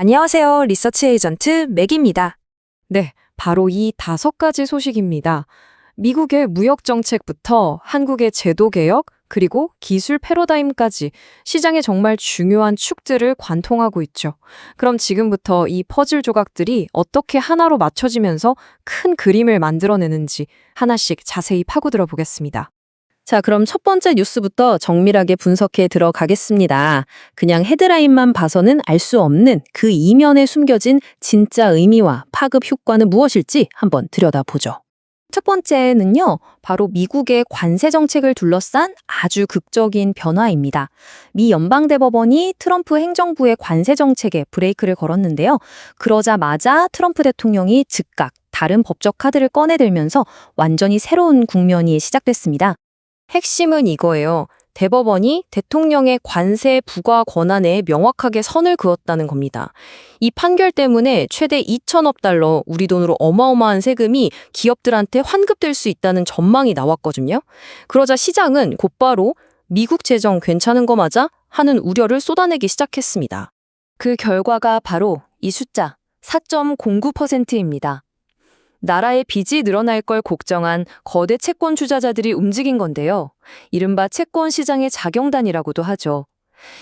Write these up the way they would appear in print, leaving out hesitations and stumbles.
안녕하세요. 리서치 에이전트 맥입니다. 네, 바로 이 5가지 소식입니다. 미국의 무역 정책부터 한국의 제도 개혁, 그리고 기술 패러다임까지 시장에 정말 중요한 축들을 관통하고 있죠. 그럼 지금부터 이 퍼즐 조각들이 어떻게 하나로 맞춰지면서 큰 그림을 만들어내는지 하나씩 자세히 파고들어 보겠습니다. 자, 그럼 첫 번째 뉴스부터 정밀하게 분석해 들어가겠습니다. 그냥 헤드라인만 봐서는 알 수 없는 그 이면에 숨겨진 진짜 의미와 파급 효과는 무엇일지 한번 들여다보죠. 첫 번째는요, 바로 미국의 관세 정책을 둘러싼 아주 극적인 변화입니다. 미 연방대법원이 트럼프 행정부의 관세 정책에 브레이크를 걸었는데요. 그러자마자 트럼프 대통령이 즉각 다른 법적 카드를 꺼내들면서 완전히 새로운 국면이 시작됐습니다. 핵심은 이거예요. 대법원이 대통령의 관세 부과 권한에 명확하게 선을 그었다는 겁니다. 이 판결 때문에 최대 2천억 달러, 우리 돈으로 어마어마한 세금이 기업들한테 환급될 수 있다는 전망이 나왔거든요. 그러자 시장은 곧바로 미국 재정 괜찮은 거 맞아? 하는 우려를 쏟아내기 시작했습니다. 그 결과가 바로 이 숫자 4.09%입니다. 나라의 빚이 늘어날 걸 걱정한 거대 채권 투자자들이 움직인 건데요. 이른바 채권 시장의 자경단이라고도 하죠.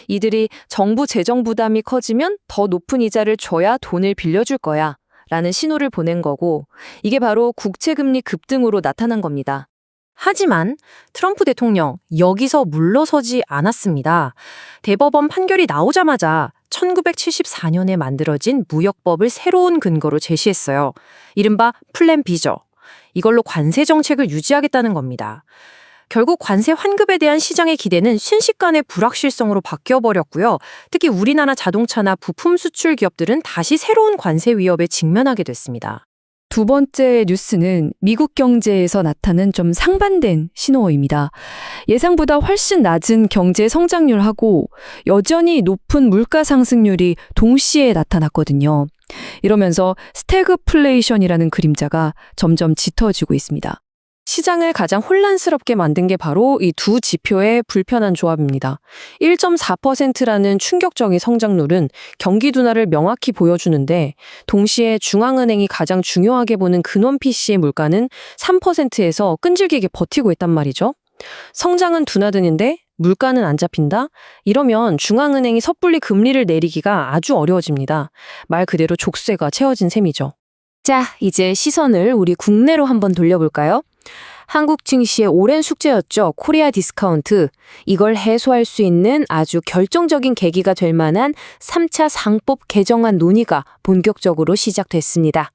이들이 정부 재정 부담이 커지면 더 높은 이자를 줘야 돈을 빌려줄 거야 라는 신호를 보낸 거고, 이게 바로 국채금리 급등으로 나타난 겁니다. 하지만 트럼프 대통령 여기서 물러서지 않았습니다. 대법원 판결이 나오자마자 1974년에 만들어진 무역법을 새로운 근거로 제시했어요. 이른바 플랜 B죠. 이걸로 관세 정책을 유지하겠다는 겁니다. 결국 관세 환급에 대한 시장의 기대는 순식간에 불확실성으로 바뀌어버렸고요. 특히 우리나라 자동차나 부품 수출 기업들은 다시 새로운 관세 위협에 직면하게 됐습니다. 두 번째 뉴스는 미국 경제에서 나타난 좀 상반된 신호입니다. 예상보다 훨씬 낮은 경제 성장률하고 여전히 높은 물가 상승률이 동시에 나타났거든요. 이러면서 스태그플레이션이라는 그림자가 점점 짙어지고 있습니다. 시장을 가장 혼란스럽게 만든 게 바로 이 두 지표의 불편한 조합입니다. 1.4%라는 충격적인 성장률은 경기 둔화를 명확히 보여주는데, 동시에 중앙은행이 가장 중요하게 보는 근원 PC의 물가는 3%에서 끈질기게 버티고 있단 말이죠. 성장은 둔화되는데 물가는 안 잡힌다? 이러면 중앙은행이 섣불리 금리를 내리기가 아주 어려워집니다. 말 그대로 족쇄가 채워진 셈이죠. 자, 이제 시선을 우리 국내로 한번 돌려볼까요? 한국 증시의 오랜 숙제였죠. 코리아 디스카운트. 이걸 해소할 수 있는 아주 결정적인 계기가 될 만한 3차 상법 개정안 논의가 본격적으로 시작됐습니다.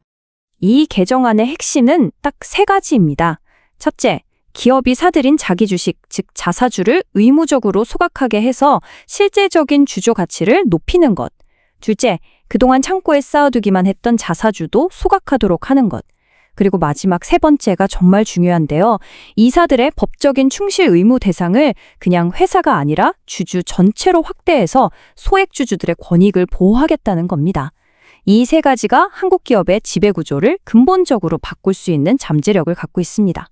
이 개정안의 핵심은 딱 3가지입니다. 첫째, 기업이 사들인 자기 주식, 즉 자사주를 의무적으로 소각하게 해서 실제적인 주조 가치를 높이는 것. 둘째, 그동안 창고에 쌓아두기만 했던 자사주도 소각하도록 하는 것. 그리고 마지막 3번째가 정말 중요한데요. 이사들의 법적인 충실 의무 대상을 그냥 회사가 아니라 주주 전체로 확대해서 소액주주들의 권익을 보호하겠다는 겁니다. 이 3가지가 한국 기업의 지배구조를 근본적으로 바꿀 수 있는 잠재력을 갖고 있습니다.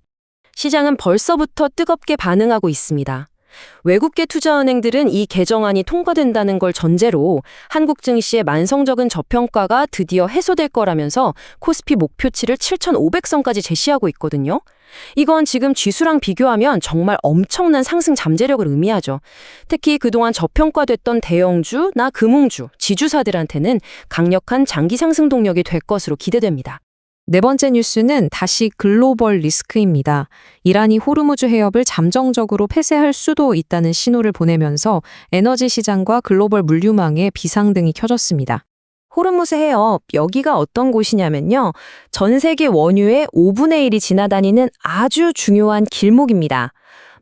시장은 벌써부터 뜨겁게 반응하고 있습니다. 외국계 투자은행들은 이 개정안이 통과된다는 걸 전제로 한국 증시의 만성적인 저평가가 드디어 해소될 거라면서 코스피 목표치를 7,500선까지 제시하고 있거든요. 이건 지금 지수랑 비교하면 정말 엄청난 상승 잠재력을 의미하죠. 특히 그동안 저평가됐던 대형주나 금융주, 지주사들한테는 강력한 장기 상승 동력이 될 것으로 기대됩니다. 네 번째 뉴스는 다시 글로벌 리스크입니다. 이란이 호르무즈 해협을 잠정적으로 폐쇄할 수도 있다는 신호를 보내면서 에너지 시장과 글로벌 물류망에 비상등이 켜졌습니다. 호르무즈 해협, 여기가 어떤 곳이냐면요. 전 세계 원유의 5분의 1이 지나다니는 아주 중요한 길목입니다.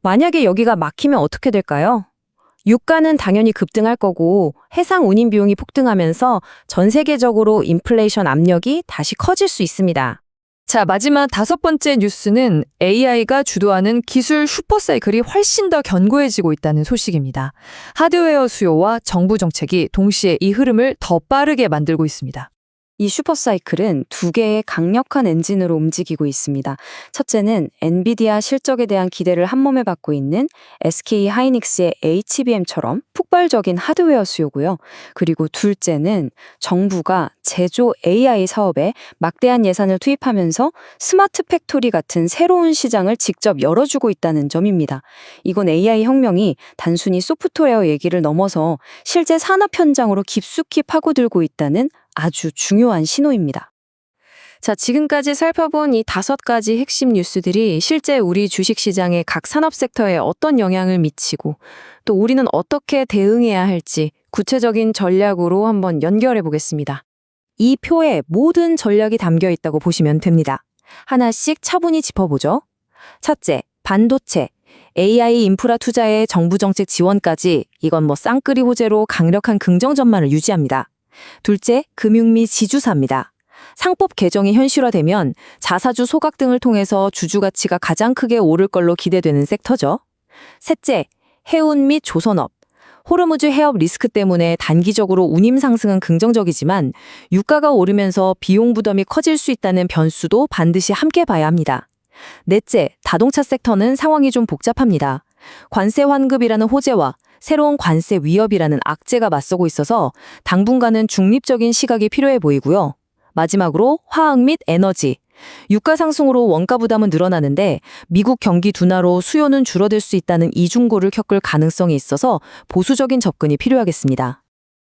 만약에 여기가 막히면 어떻게 될까요? 유가는 당연히 급등할 거고 해상 운임 비용이 폭등하면서 전 세계적으로 인플레이션 압력이 다시 커질 수 있습니다. 자, 마지막 5번째 뉴스는 AI가 주도하는 기술 슈퍼사이클이 훨씬 더 견고해지고 있다는 소식입니다. 하드웨어 수요와 정부 정책이 동시에 이 흐름을 더 빠르게 만들고 있습니다. 이 슈퍼사이클은 두 개의 강력한 엔진으로 움직이고 있습니다. 첫째는 엔비디아 실적에 대한 기대를 한몸에 받고 있는 SK 하이닉스의 HBM처럼 폭발적인 하드웨어 수요고요. 그리고 둘째는 정부가 제조 AI 사업에 막대한 예산을 투입하면서 스마트 팩토리 같은 새로운 시장을 직접 열어주고 있다는 점입니다. 이건 AI 혁명이 단순히 소프트웨어 얘기를 넘어서 실제 산업 현장으로 깊숙이 파고들고 있다는 아주 중요한 신호입니다. 자, 지금까지 살펴본 이 5가지 핵심 뉴스들이 실제 우리 주식시장의 각 산업 섹터에 어떤 영향을 미치고 또 우리는 어떻게 대응해야 할지 구체적인 전략으로 한번 연결해 보겠습니다. 이 표에 모든 전략이 담겨 있다고 보시면 됩니다. 하나씩 차분히 짚어보죠. 첫째, 반도체. AI 인프라 투자에 정부 정책 지원까지 이건 쌍끌이 호재로 강력한 긍정 전망을 유지합니다. 둘째, 금융 및 지주사입니다. 상법 개정이 현실화되면 자사주 소각 등을 통해서 주주 가치가 가장 크게 오를 걸로 기대되는 섹터죠. 셋째, 해운 및 조선업. 호르무즈 해업 리스크 때문에 단기적으로 운임 상승은 긍정적이지만 유가가 오르면서 비용 부담이 커질 수 있다는 변수도 반드시 함께 봐야 합니다. 넷째, 자동차 섹터는 상황이 좀 복잡합니다. 관세 환급이라는 호재와 새로운 관세 위협이라는 악재가 맞서고 있어서 당분간은 중립적인 시각이 필요해 보이고요. 마지막으로 화학 및 에너지. 유가 상승으로 원가 부담은 늘어나는데 미국 경기 둔화로 수요는 줄어들 수 있다는 이중고를 겪을 가능성이 있어서 보수적인 접근이 필요하겠습니다.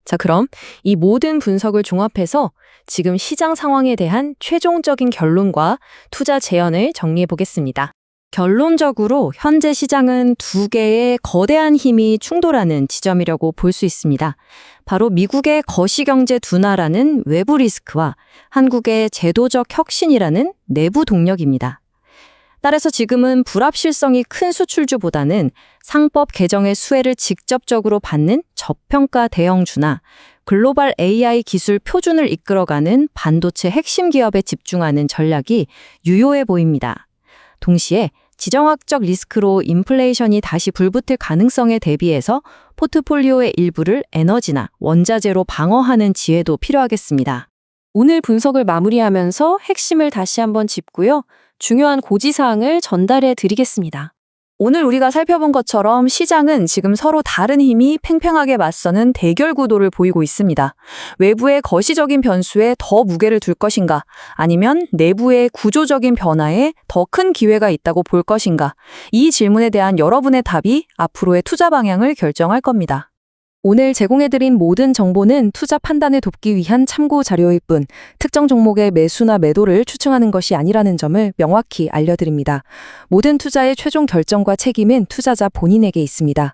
자, 그럼 이 모든 분석을 종합해서 지금 시장 상황에 대한 최종적인 결론과 투자 제언을 정리해 보겠습니다. 결론적으로 현재 시장은 두 개의 거대한 힘이 충돌하는 지점이라고 볼 수 있습니다. 바로 미국의 거시경제 둔화라는 외부 리스크와 한국의 제도적 혁신이라는 내부 동력입니다. 따라서 지금은 불합실성이 큰 수출주보다는 상법 개정의 수혜를 직접적으로 받는 저평가 대형주나 글로벌 AI 기술 표준을 이끌어가는 반도체 핵심 기업에 집중하는 전략이 유효해 보입니다. 동시에 지정학적 리스크로 인플레이션이 다시 불붙을 가능성에 대비해서 포트폴리오의 일부를 에너지나 원자재로 방어하는 지혜도 필요하겠습니다. 오늘 분석을 마무리하면서 핵심을 다시 한번 짚고요. 중요한 고지사항을 전달해 드리겠습니다. 오늘 우리가 살펴본 것처럼 시장은 지금 서로 다른 힘이 팽팽하게 맞서는 대결 구도를 보이고 있습니다. 외부의 거시적인 변수에 더 무게를 둘 것인가, 아니면 내부의 구조적인 변화에 더 큰 기회가 있다고 볼 것인가, 이 질문에 대한 여러분의 답이 앞으로의 투자 방향을 결정할 겁니다. 오늘 제공해드린 모든 정보는 투자 판단을 돕기 위한 참고 자료일 뿐 특정 종목의 매수나 매도를 추천하는 것이 아니라는 점을 명확히 알려드립니다. 모든 투자의 최종 결정과 책임은 투자자 본인에게 있습니다.